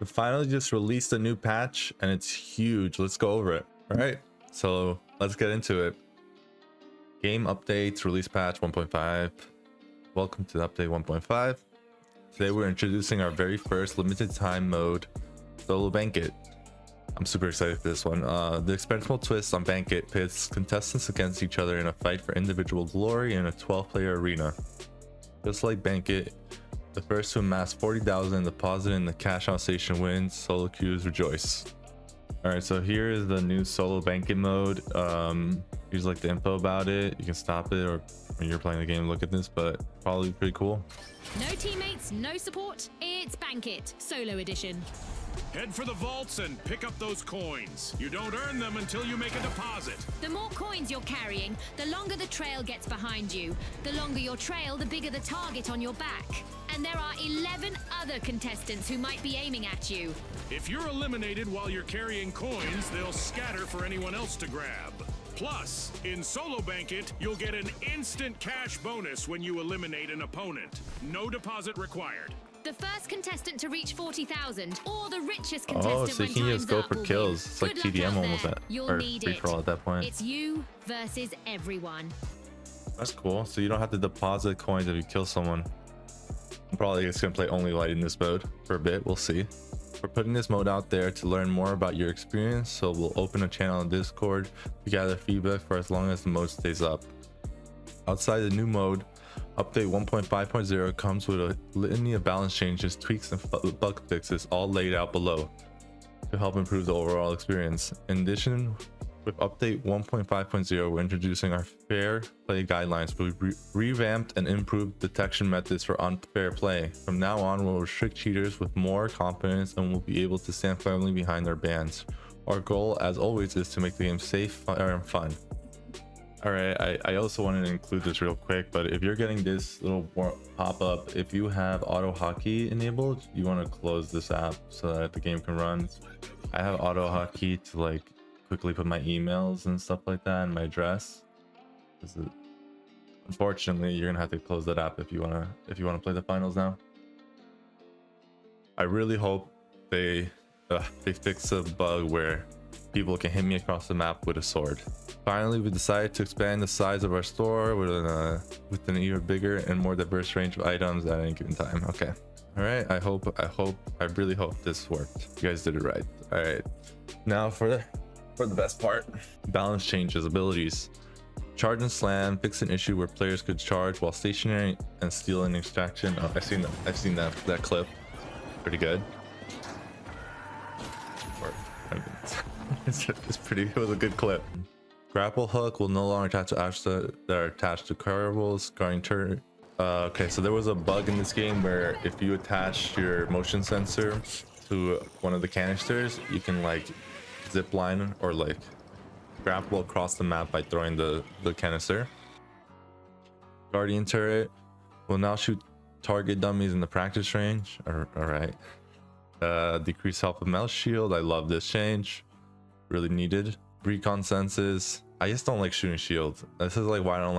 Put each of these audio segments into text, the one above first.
We finally just released a new patch and it's huge. Let's go over it. All right, so let's get into it. Game updates, release patch 1.5. Welcome to update 1.5. Today we're introducing our very first limited time mode, Solo Banquet. I'm super excited for this one. The experimental twist on Banquet pits contestants against each other in a fight for individual glory in a 12-player arena. Just like Banquet, the first to amass 40,000 deposit in the cash out station wins. Solo queues rejoice. All right, so here is the new Solo Banquet mode. Here's like the info about it. You can stop it, or when you're playing the game, look at this, but probably pretty cool. No teammates, no support. It's Banquet Solo Edition. Head for the vaults and pick up those coins. You don't earn them until you make a deposit. The more coins you're carrying, the longer the trail gets behind you. The longer your trail, the bigger the target on your back. And there are 11 other contestants who might be aiming at you. If you're eliminated while you're carrying coins, they'll scatter for anyone else to grab. Plus, in Solo Banquet, you'll get an instant cash bonus when you eliminate an opponent. No deposit required. The first contestant to reach 40,000, or the richest contestant. Oh, so you can just go for kills. It's like TDM almost at, or free for all at that point. It's you versus everyone. That's cool. So you don't have to deposit coins if you kill someone. I'm probably just gonna play only light in this mode for a bit. We'll see. We're putting this mode out there to learn more about your experience, so we'll open a channel on Discord to gather feedback for as long as the mode stays up. Outside the new mode, update 1.5.0 comes with a litany of balance changes, tweaks, and bug fixes all laid out below to help improve the overall experience. In addition, with update 1.5.0, we're introducing our fair play guidelines. We revamped and improved detection methods for unfair play. From now on, we'll restrict cheaters with more confidence and we'll be able to stand firmly behind their bans. Our goal, as always, is to make the game safe, fair, and fun. All right, I also wanted to include this real quick, but if you're getting this little pop-up, if you have auto hotkey enabled, you want to close this app so that the game can run. I have auto hotkey to like quickly put my emails and stuff like that and my address. Unfortunately, you're gonna have to close that app if you wanna play the finals now. I really hope they fix a bug where people can hit me across the map with a sword. Finally, we decided to expand the size of our store with an even bigger and more diverse range of items at any given time. Okay. All right. I really hope this worked. You guys did it right. All right. Now for the best part, balance changes abilities. Charge and slam fix an issue where players could charge while stationary and steal an extraction. Oh, I've seen that clip. Pretty good. It was a good clip. Grapple Hook will no longer attach to items that are attached to carriables, guarding turret. Okay, so there was a bug in this game where if you attach your motion sensor to one of the canisters, you can like zip line or like grapple across the map by throwing the canister. Guardian turret will now shoot target dummies in the practice range. All right. Decrease health of mouse shield. I love this change. Really needed. Recon Senses. I just don't like shooting shields. This is like why I didn't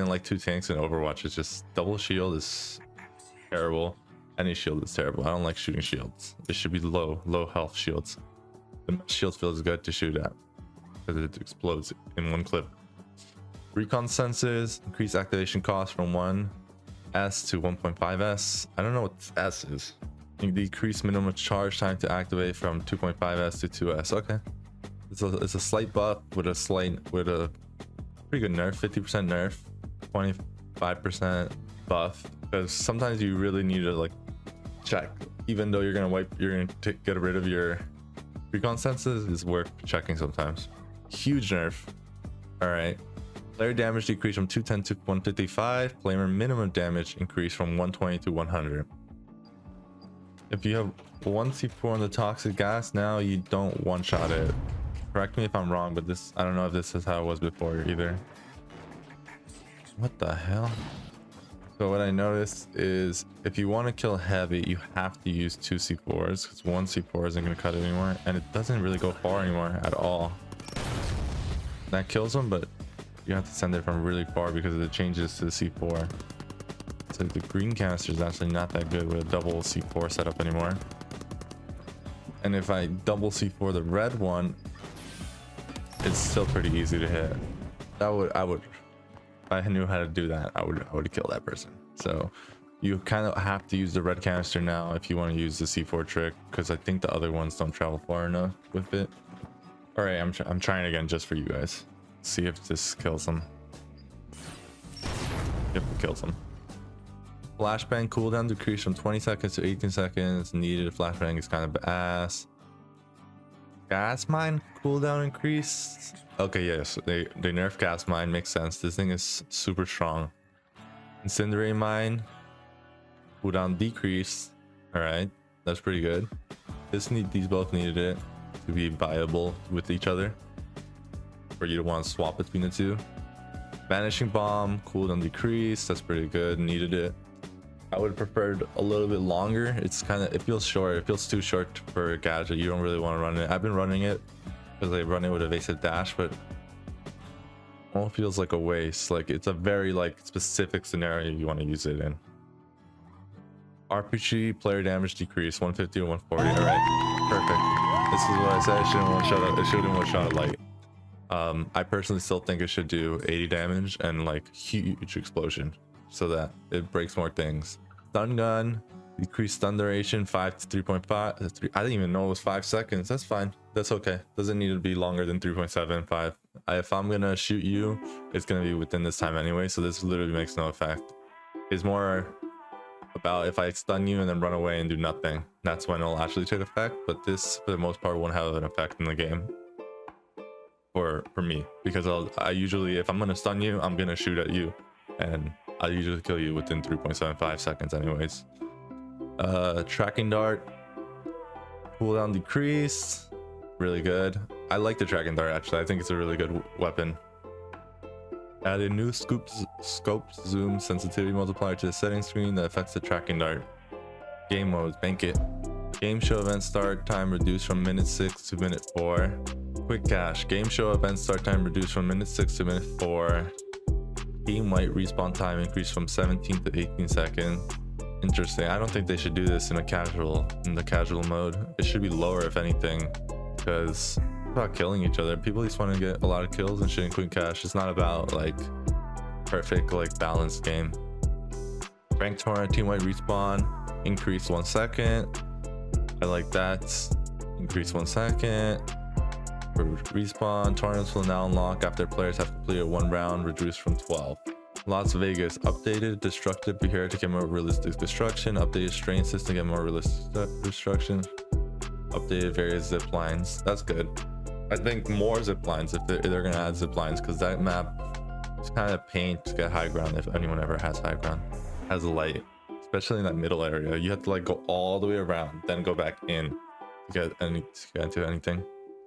like two tanks in Overwatch. It's just double shield is terrible. Any shield is terrible. I don't like shooting shields. It should be low health shields. The shield feels good to shoot at because it explodes in one clip. Recon Senses increase activation cost from 1S to 1.5S. I don't know what S is. Decrease minimum charge time to activate from 2.5S to 2S. Okay. It's a slight buff with a pretty good nerf, 50% nerf, 25% buff, because sometimes you really need to like check, even though you're gonna get rid of your recon senses, is worth checking sometimes. Huge nerf. All right. Player damage decreased from 210 to 155. Player minimum damage increased from 120 to 100. If you have 1 C4 on the toxic gas, now you don't one-shot it. Correct me if I'm wrong, but I don't know if this is how it was before either. What the hell? So what I noticed is if you want to kill heavy, you have to use 2 C4s because 1 C4 isn't going to cut it anymore, and it doesn't really go far anymore at all. That kills them, but you have to send it from really far because of the changes to the C4. So the green canister is actually not that good with a double C4 setup anymore. And if I double C4 the red one, it's still pretty easy to hit. I would if I knew how to do that, I would kill that person. So you kind of have to use the red canister now if you want to use the C4 trick, because I think the other ones don't travel far enough with it. All right, I'm trying again just for you guys. See if this kills them. Yep, it kills them. Flashbang cooldown decreased from 20 seconds to 18 seconds. Needed. Flashbang is kind of ass. Gas mine cooldown increased. Okay, yes, they nerfed gas mine. Makes sense. This thing is super strong. Incendiary mine cooldown decreased. All right, that's pretty good. These both needed it to be viable with each other, for you to want to swap between the two. Vanishing Bomb cooldown decreased. That's pretty good. Needed it. I would have preferred a little bit longer. It feels short. It feels too short for a gadget. You don't really want to run it. I've been running it because I run it with evasive dash, but it almost feels like a waste. Like, it's a very specific scenario you want to use it in. RPG player damage decrease 150 to 140. All right, perfect. This is what I said. It shouldn't one shot light. I personally still think it should do 80 damage and huge explosion, so that it breaks more things. Stun gun, decreased stun duration 5 to 3.5. I didn't even know it was 5 seconds. That's fine. That's okay. Doesn't need to be longer than 3.75. If I'm gonna shoot you, it's gonna be within this time anyway, so this literally makes no effect. It's more about if I stun you and then run away and do nothing, that's when it'll actually take effect. But this, for the most part, won't have an effect in the game for me, because I usually, if I'm gonna stun you, I'm gonna shoot at you, and I usually kill you within 3.75 seconds anyways. Tracking dart cooldown decrease, really good. I like the tracking dart, actually. I think it's a really good weapon. Add a new scope zoom sensitivity multiplier to the settings screen that affects the tracking dart. Game modes, bank it. Game show event start time reduced from minute 6 to minute 4. Quick cache, game show event start time reduced from minute 6 to minute 4. Game white respawn time increased from 17 to 18 seconds. Interesting. I don't think they should do this in the casual mode. It should be lower, if anything, because it's about killing each other. People just want to get a lot of kills and shit in quick cache. It's not about perfect balanced game. Ranked tournament team white respawn increased 1 second. I like that. Increase 1 second. For respawn, tournaments will now unlock after players have completed 1 round, reduced from 12. Las Vegas updated destructive behavior to get more realistic destruction. Updated strain system to get more realistic destruction. Updated various zip lines. That's good. I think more zip lines if they're gonna add zip lines, because that map is kind of pain to get high ground. If anyone ever has high ground, has a light, especially in that middle area. You have to go all the way around, then go back in to get into anything.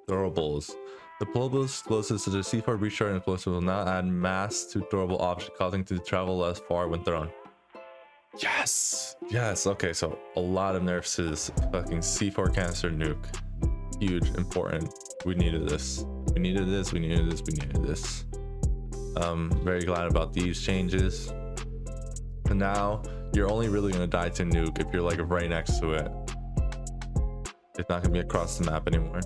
Throwables. Deployable explosives such as C4 recharge and explosives will now add mass to throwable objects, causing to travel less far when thrown. Yes! Yes, okay, so a lot of nerfs to this fucking C4 canister nuke. Huge, important. We needed this. We needed this, we needed this, we needed this. Very glad about these changes. And now, you're only really gonna die to nuke if you're right next to it. It's not gonna be across the map anymore.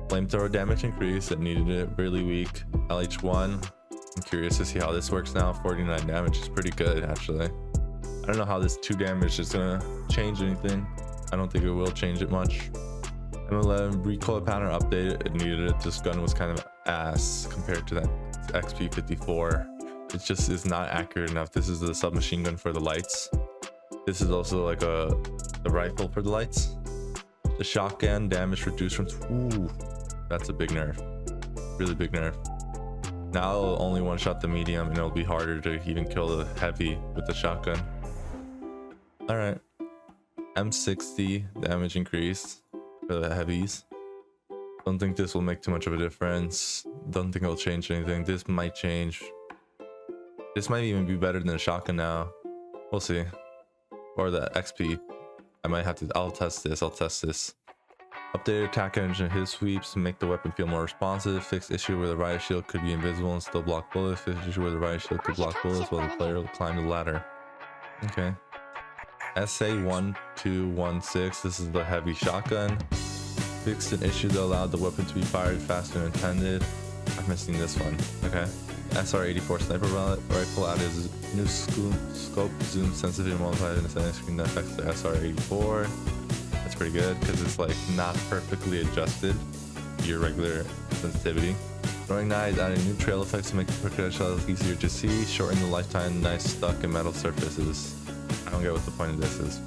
Flamethrower damage increase, it needed it, really weak. LH1, I'm curious to see how this works now. 49 damage is pretty good, actually. I don't know how this 2 damage is gonna change anything. I don't think it will change it much. M11 recoil pattern updated, it needed it. This gun was kind of ass compared to that XP54. It just is not accurate enough. This is the submachine gun for the lights. This is also the rifle for the lights. The shotgun damage reduced from, ooh, that's a big nerf, really big nerf. Now it'll only one shot the medium, and it'll be harder to even kill the heavy with the shotgun. All right, M60 damage increase for the heavies. Don't think this will make too much of a difference. Don't think it'll change anything. This might change. This might even be better than the shotgun now. We'll see. Or the XP. I might have to, I'll test this. Updated attack engine hit sweeps to make the weapon feel more responsive. Fixed issue where the riot shield could be invisible and still block bullets. Fixed issue where the riot shield could block bullets while the player will climb the ladder. Okay. SA1216. This is the heavy shotgun. Fixed an issue that allowed the weapon to be fired faster than intended. I'm missing this one. Okay. SR-84 sniper rifle added a new scope zoom sensitivity modified in the setting screen that affects the SR-84. That's pretty good because it's like not perfectly adjusted to your regular sensitivity. Throwing knives added new trail effects to make the projectiles easier to see, shorten the lifetime knives stuck in metal surfaces. I don't get what the point of this is.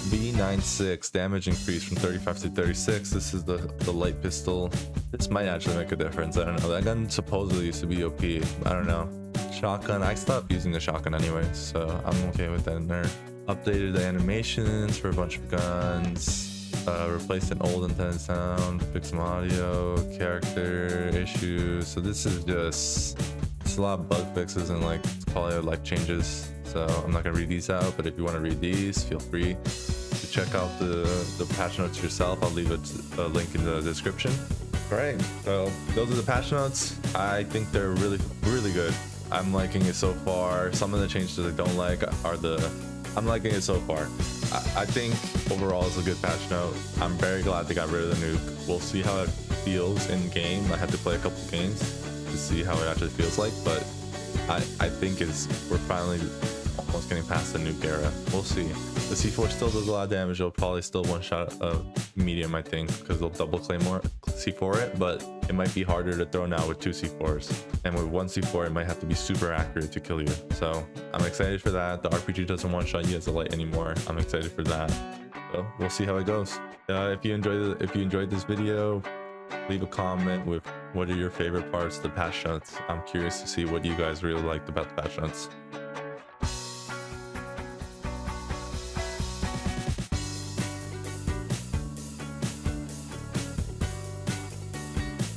B96 damage increase from 35 to 36. This is the light pistol. This might actually make a difference. I don't know. That gun supposedly used to be OP. I don't know. Shotgun. I stopped using the shotgun anyway, so I'm okay with that nerf. Updated the animations for a bunch of guns. Replaced an old intended sound. Fixed some audio. Character issues. So this is just... it's a lot of bug fixes and like quality of life changes. So I'm not gonna read these out, but if you want to read these, feel free to check out the patch notes yourself. I'll leave a link in the description. All right, so those are the patch notes. I think they're really good. I'm liking it so far. Some of the changes I don't like are I'm liking it so far. I think overall it's a good patch note. I'm very glad they got rid of the nuke. We'll see how it feels in game. I had to play a couple games to see how it actually feels like, but I think we're finally almost getting past the nuke era. We'll see. The C4 still does a lot of damage. It'll probably still one-shot a medium, I think, because they'll double claymore C4 it, but it might be harder to throw now with 2 C4s. And with 1 C4, it might have to be super accurate to kill you. So I'm excited for that. The RPG doesn't one-shot you as a light anymore. I'm excited for that. So we'll see how it goes. If you enjoyed this video, leave a comment with what are your favorite parts of the patch notes. I'm curious to see what you guys really liked about the patch notes.